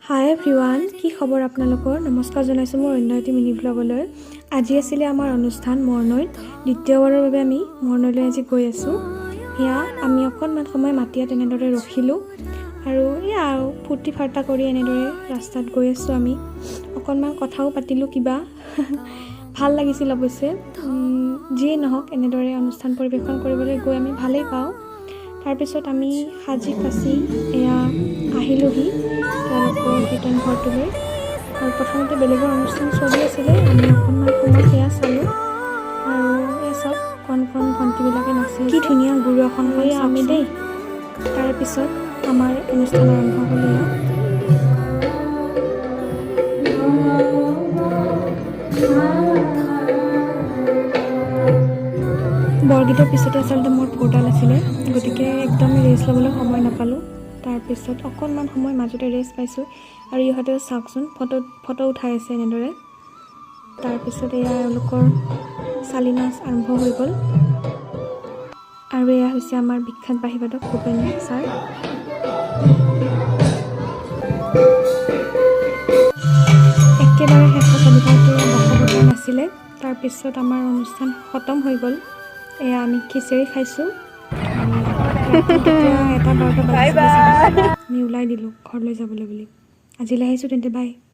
হাই everyone, কি খবৰ আপোনালোকৰ? নমস্কাৰ জনাইছোঁ মোৰ অন্য এটি মিনি ব্লগলৈ। আজি আছিলে আমাৰ অনুষ্ঠান মৰ্ণৈত। দ্বিতীয়বাৰৰ বাবে আমি মৰ্ণৈলৈ আজি গৈ আছোঁ। সেয়া আমি অকণমান সময় মাটিয়াত এনেদৰে ৰখিলোঁ আৰু ফূৰ্তি ফাৰ্তা কৰি এনেদৰে ৰাস্তাত গৈ আছোঁ। আমি অকণমান কথাও পাতিলোঁ কিবা ভাল লাগিছিল অৱশ্যে। যিয়েই নহওক এনেদৰে অনুষ্ঠান পৰিৱেশন কৰিবলৈ গৈ আমি ভালেই পাওঁ। তাৰপিছত আমি সাজি কাচি আহিলোঁহি তেওঁলোকৰ কীৰ্তন ঘৰটোলৈ। আৰু প্ৰথমতে বেলেগৰ অনুষ্ঠান চলি আছিলে, আমি অকণমান সময় সেয়া চালোঁ আৰু চাওক কণ ভণ্টিবিলাকে নাচিছে, কি ধুনীয়া গুৰু এখন হৈ আমি দেই। তাৰপিছত আমাৰ অনুষ্ঠান আৰম্ভ হ'ল। বৰগীতৰ পিছতে আচলতে মোৰ পৰ্দাল আছিলে, গতিকে একদমেই ৰেষ্ট ল'বলৈ সময় নাপালোঁ। তাৰপিছত অকণমান সময় মাজতে ৰেষ্ট পাইছোঁ আৰু ইহঁতেও চাওকচোন ফটো উঠাই আছে এনেদৰে। তাৰপিছত এওঁলোকৰ চালি নাচ আৰম্ভ হৈ গ'ল আৰু এয়া হৈছে আমাৰ বিখ্যাত বাঁহীবাদক ভূপেন ছাৰ। একেবাৰে শেষত অভিভাৱকে দশৱতাৰ নাছিলে। তাৰপিছত আমাৰ অনুষ্ঠান খতম হৈ গ'ল। আমি খিচিৰি খাইছোঁ। তেতিয়া 1-12 বাজিছিলে, আমি ওলাই দিলোঁ ঘৰলৈ যাবলৈ বুলি। আজিলৈ আহিছোঁ তেন্তে, বাই।